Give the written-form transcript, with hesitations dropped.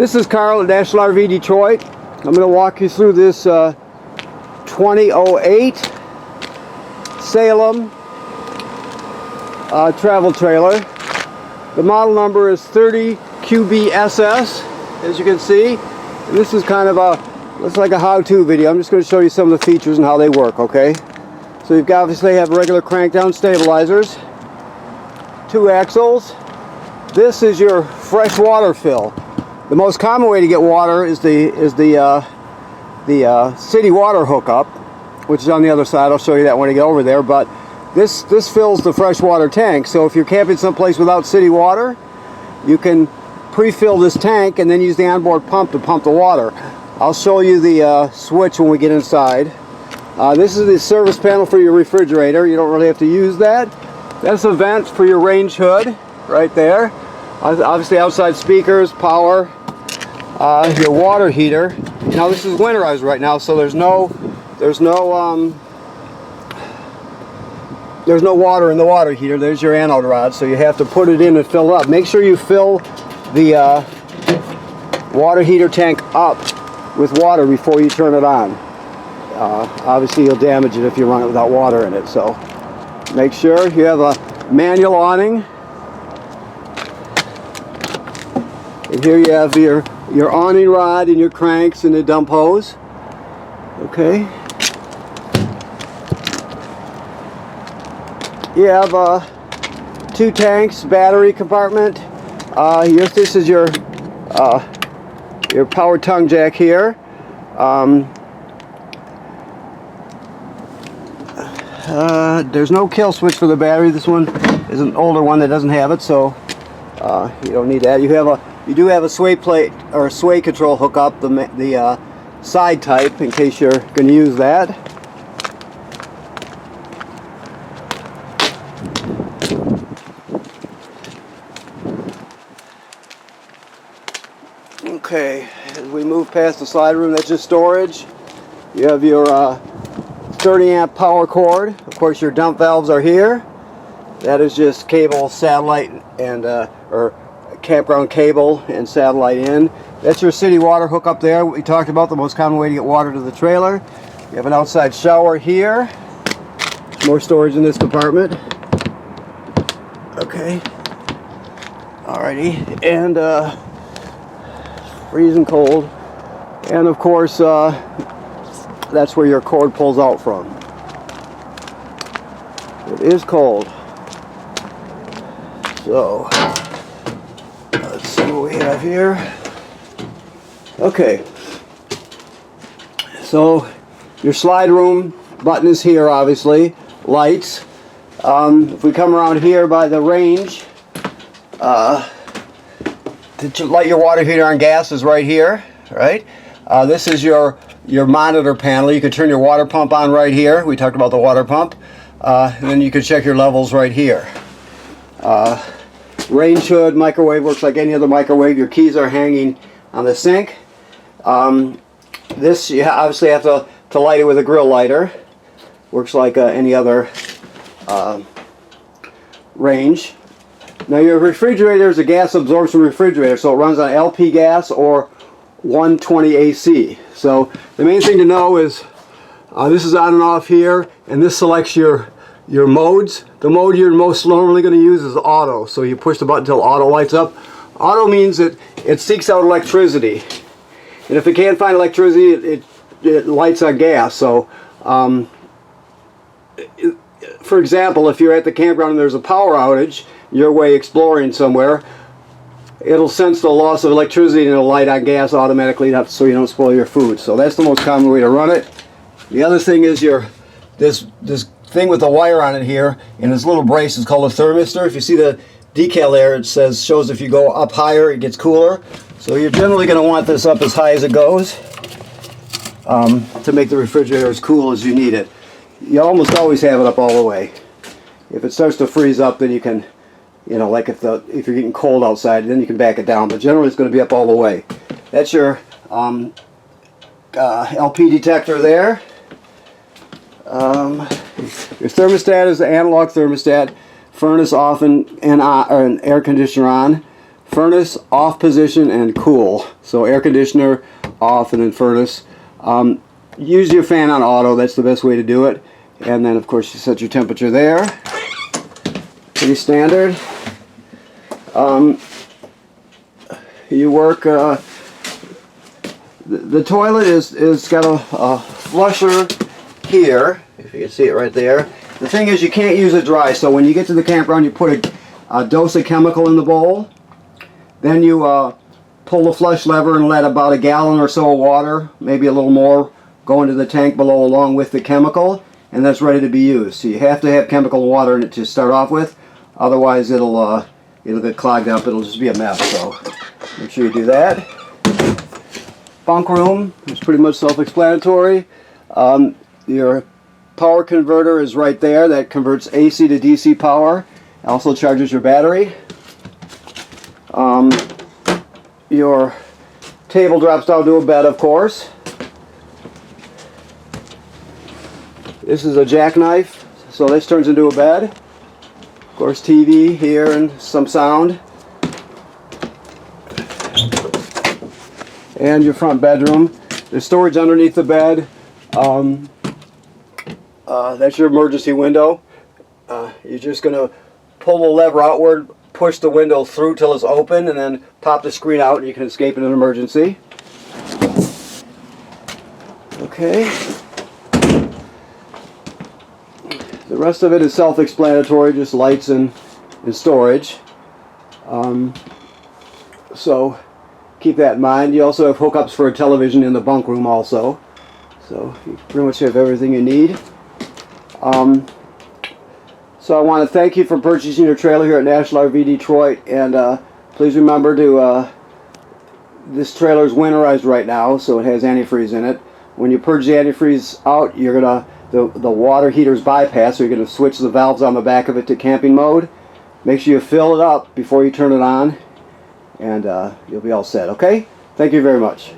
This is Carl at National RV Detroit. I'm going to walk you through this 2008 Salem travel trailer. The model number is 30QBSS, as you can see. And this is kind of looks like a how-to video. I'm just going to show you some of the features and how they work, okay? So you've got, obviously have regular crank-down stabilizers, 2 axles. This is your fresh water fill. The most common way to get water is the city water hookup, which is on the other side. I'll show you that when I get over there. But this fills the freshwater tank. So if you're camping someplace without city water, you can pre-fill this tank and then use the onboard pump to pump the water. I'll show you the switch when we get inside. This is the service panel for your refrigerator. You don't really have to use that. That's a vent for your range hood right there. Obviously outside speakers, power, your water heater. Now this is winterized right now, so there's no water in the water heater. There's your anode rod, so you have to put it in and fill it up. Make sure you fill the water heater tank up with water before you turn it on. Obviously you'll damage it if you run it without water in it, so make sure you have a manual awning. And here you have your awning rod and your cranks and the dump hose. Okay. You have 2 tanks, battery compartment. This is your power tongue jack here. There's no kill switch for the battery. This one is an older one that doesn't have it, so you don't need that. You do have a sway plate or a sway control hookup, the side type, in case you're going to use that. Okay, as we move past the slide room, that's just storage. You have your 30 amp power cord. Of course, your dump valves are here. That is just cable, satellite, and or campground cable and satellite in. That's your city water hookup there. We talked about the most common way to get water to the trailer. You have an outside shower here. More storage in this compartment. Okay. Alrighty. And freezing cold. And of course, that's where your cord pulls out from. It is cold. So let's see what we have here. Okay, so your slide room button is here, obviously. Lights. If we come around here by the range, to light your water heater on gas is right here, right? This is your monitor panel. You can turn your water pump on right here. We talked about the water pump. And then you can check your levels right here. Range hood, microwave, works like any other microwave. Your keys are hanging on the sink. This you obviously have to light it with a grill lighter. Works like any other range. Now your refrigerator is a gas absorption refrigerator, so it runs on LP gas or 120 AC. So the main thing to know is this is on and off here, and this selects your modes. The mode you're most normally going to use is auto. So you push the button until auto lights up. Auto means that it seeks out electricity, and if it can't find electricity, it lights on gas. So for example, if you're at the campground and there's a power outage, you're away exploring somewhere, it'll sense the loss of electricity and it'll light on gas automatically, so you don't spoil your food. So that's the most common way to run it. The other thing is this thing with the wire on it here, and this little brace is called a thermistor. If you see the decal there, it shows if you go up higher, it gets cooler. So you're generally going to want this up as high as it goes to make the refrigerator as cool as you need it. You almost always have it up all the way. If it starts to freeze up, then you can, like if you're getting cold outside, then you can back it down. But generally, it's going to be up all the way. That's your LP detector there. Your thermostat is the analog thermostat. Furnace off and an air conditioner on. furnace, off position, and cool. So air conditioner off and then furnace. Use your fan on auto, that's the best way to do it. And then of course you set your temperature there. Pretty standard. You work, the toilet is got a flusher here, if you can see it right there. The thing is you can't use it dry, so when you get to the campground you put a dose of chemical in the bowl. Then you pull the flush lever and let about a gallon or so of water, maybe a little more, go into the tank below along with the chemical, and that's ready to be used. So you have to have chemical and water in it to start off with, otherwise it'll get clogged up, it'll just be a mess. So make sure you do that. Bunk room is pretty much self-explanatory. Your power converter is right there. That converts AC to DC power. Also charges your battery. Your table drops down to a bed, of course. This is a jackknife, so this turns into a bed. Of course, TV here and some sound. And your front bedroom. There's storage underneath the bed. That's your emergency window. You're just going to pull the lever outward, push the window through till it's open, and then pop the screen out and you can escape in an emergency. Okay. The rest of it is self-explanatory, just lights and storage. So keep that in mind. You also have hookups for a television in the bunk room also. So you pretty much have everything you need. So I want to thank you for purchasing your trailer here at National RV Detroit, and please remember to, this trailer is winterized right now, so it has antifreeze in it. When you purge the antifreeze out, you're gonna the water heater's bypass, so you're gonna switch the valves on the back of it to camping mode. Make sure you fill it up before you turn it on, and you'll be all set. Okay? Thank you very much.